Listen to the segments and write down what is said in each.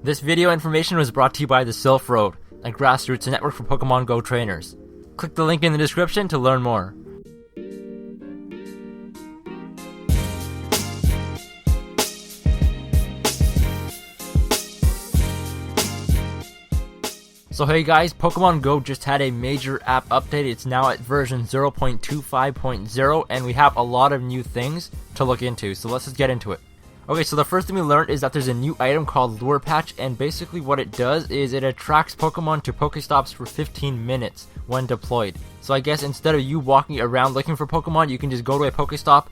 This video information was brought to you by the Silph Road, a grassroots network for Pokemon Go trainers. Click the link in the description to learn more. So hey guys, Pokemon Go just had a major app update. It's now at version 0.25.0 and we have a lot of new things to look into, so let's just get into it. Okay, so the first thing we learned is that there's a new item called Lure Patch, and basically what it does is it attracts Pokemon to Pokestops for 15 minutes when deployed. So I guess instead of you walking around looking for Pokemon, you can just go to a Pokestop,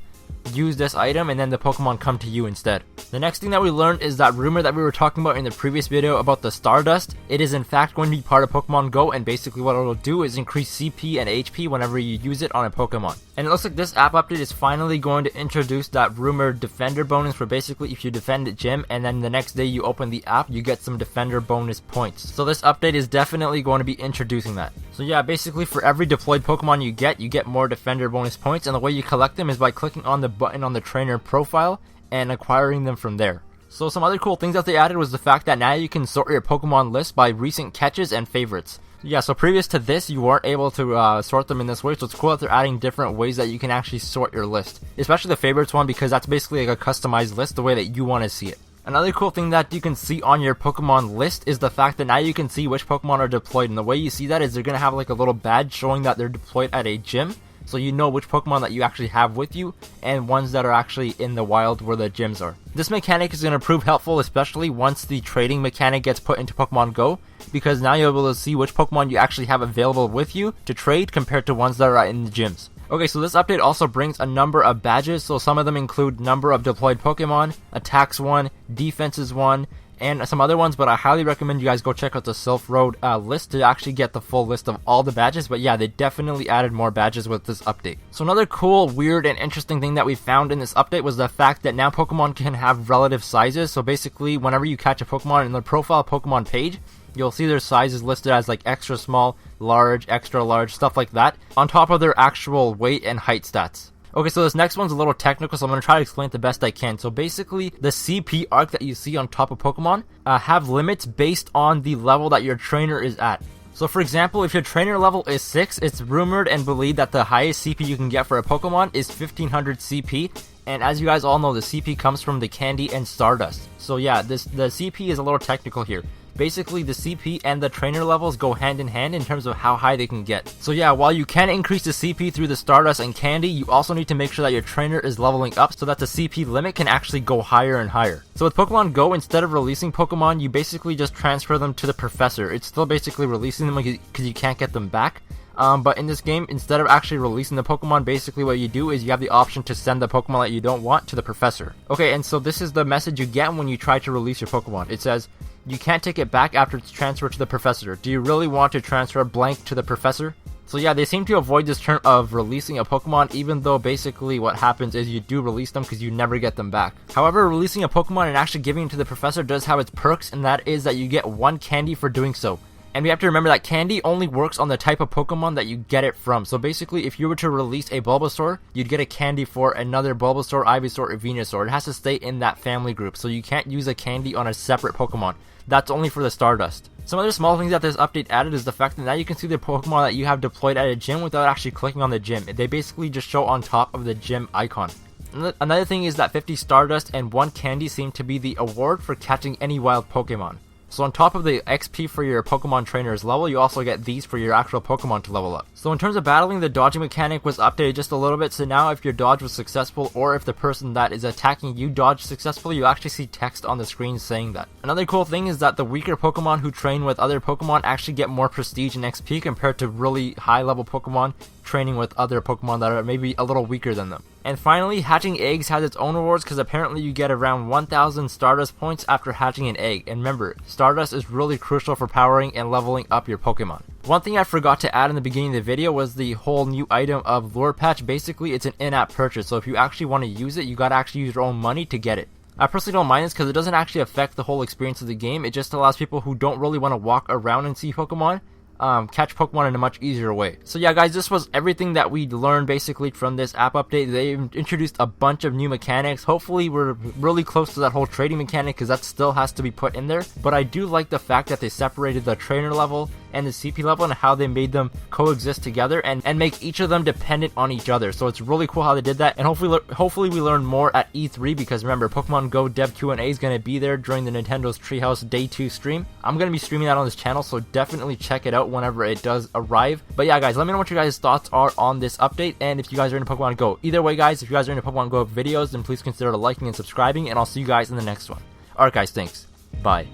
use this item, and then the Pokemon come to you instead. The next thing that we learned is that rumor that we were talking about in the previous video about the Stardust. It is in fact going to be part of Pokemon Go, and basically what it'll do is increase CP and HP whenever you use it on a Pokemon. And it looks like this app update is finally going to introduce that rumored defender bonus, where basically if you defend at gym and then the next day you open the app, you get some defender bonus points. So this update is definitely going to be introducing that. So yeah, basically for every deployed Pokemon you get more defender bonus points, and the way you collect them is by clicking on the button on the trainer profile and acquiring them from there. So some other cool things that they added was the fact that now you can sort your Pokemon list by recent catches and favorites. Yeah, so previous to this, you weren't able to sort them in this way, so it's cool that they're adding different ways that you can actually sort your list. Especially the favorites one, because that's basically like a customized list the way that you want to see it. Another cool thing that you can see on your Pokemon list is the fact that now you can see which Pokemon are deployed, and the way you see that is they're going to have like a little badge showing that they're deployed at a gym. So you know which Pokemon that you actually have with you, and ones that are actually in the wild where the gyms are. This mechanic is going to prove helpful, especially once the trading mechanic gets put into Pokemon Go, because now you'll be able to see which Pokemon you actually have available with you to trade compared to ones that are in the gyms. Okay, so this update also brings a number of badges, so some of them include number of deployed Pokemon, attacks 1, defenses 1, and some other ones, but I highly recommend you guys go check out the Silph Road list to actually get the full list of all the badges. But yeah, they definitely added more badges with this update. So another cool, weird, and interesting thing that we found in this update was the fact that now Pokemon can have relative sizes. So basically, whenever you catch a Pokemon in the profile Pokemon page, you'll see their sizes listed as like extra small, large, extra large, stuff like that, on top of their actual weight and height stats. Okay, so this next one's a little technical, so I'm going to try to explain it the best I can. So basically, the CP arc that you see on top of Pokemon have limits based on the level that your trainer is at. So for example, if your trainer level is 6, it's rumored and believed that the highest CP you can get for a Pokemon is 1500 CP. And as you guys all know, the CP comes from the Candy and Stardust. So yeah, the CP is a little technical here. Basically, the CP and the trainer levels go hand in hand in terms of how high they can get. So yeah, while you can increase the CP through the Stardust and Candy, you also need to make sure that your trainer is leveling up so that the CP limit can actually go higher and higher. So with Pokemon Go, instead of releasing Pokemon, you basically just transfer them to the Professor. It's still basically releasing them because you can't get them back. But in this game, instead of actually releasing the Pokemon, basically what you do is you have the option to send the Pokemon that you don't want to the Professor. Okay, and so this is the message you get when you try to release your Pokemon. It says, you can't take it back after it's transferred to the Professor. Do you really want to transfer blank to the Professor? So yeah, they seem to avoid this term of releasing a Pokemon, even though basically what happens is you do release them because you never get them back. However, releasing a Pokemon and actually giving it to the Professor does have its perks, and that is that you get 1 candy for doing so. And we have to remember that candy only works on the type of Pokemon that you get it from. So basically, if you were to release a Bulbasaur, you'd get a candy for another Bulbasaur, Ivysaur, or Venusaur. It has to stay in that family group, so you can't use a candy on a separate Pokemon. That's only for the Stardust. Some other small things that this update added is the fact that now you can see the Pokemon that you have deployed at a gym without actually clicking on the gym. They basically just show on top of the gym icon. Another thing is that 50 Stardust and 1 candy seem to be the award for catching any wild Pokemon. So on top of the XP for your Pokemon trainer's level, you also get these for your actual Pokemon to level up. So in terms of battling, the dodging mechanic was updated just a little bit, so now if your dodge was successful, or if the person that is attacking you dodged successfully, you actually see text on the screen saying that. Another cool thing is that the weaker Pokemon who train with other Pokemon actually get more prestige and XP compared to really high level Pokemon training with other Pokemon that are maybe a little weaker than them. And finally, hatching eggs has its own rewards, because apparently you get around 1000 Stardust points after hatching an egg. And remember, Stardust is really crucial for powering and leveling up your Pokemon. One thing I forgot to add in the beginning of the video was the whole new item of Lure Patch. Basically, it's an in-app purchase, so if you actually want to use it, you gotta actually use your own money to get it. I personally don't mind this because it doesn't actually affect the whole experience of the game. It just allows people who don't really want to walk around and see Pokemon catch Pokemon in a much easier way. So yeah guys, this was everything that we learned basically from this app update. They introduced a bunch of new mechanics. Hopefully we're really close to that whole trading mechanic, because that still has to be put in there. But I do like the fact that they separated the trainer level and the CP level, and how they made them coexist together and make each of them dependent on each other. So it's really cool how they did that, and hopefully we learn more at E3, because remember, Pokemon Go Dev Q&A is going to be there during the Nintendo's Treehouse Day 2 stream. I'm going to be streaming that on this channel, so definitely check it out whenever it does arrive. But yeah guys, let me know what your guys' thoughts are on this update, and if you guys are into Pokemon Go. Either way guys, if you guys are into Pokemon Go videos, then please consider liking and subscribing, and I'll see you guys in the next one. Alright guys, thanks. Bye.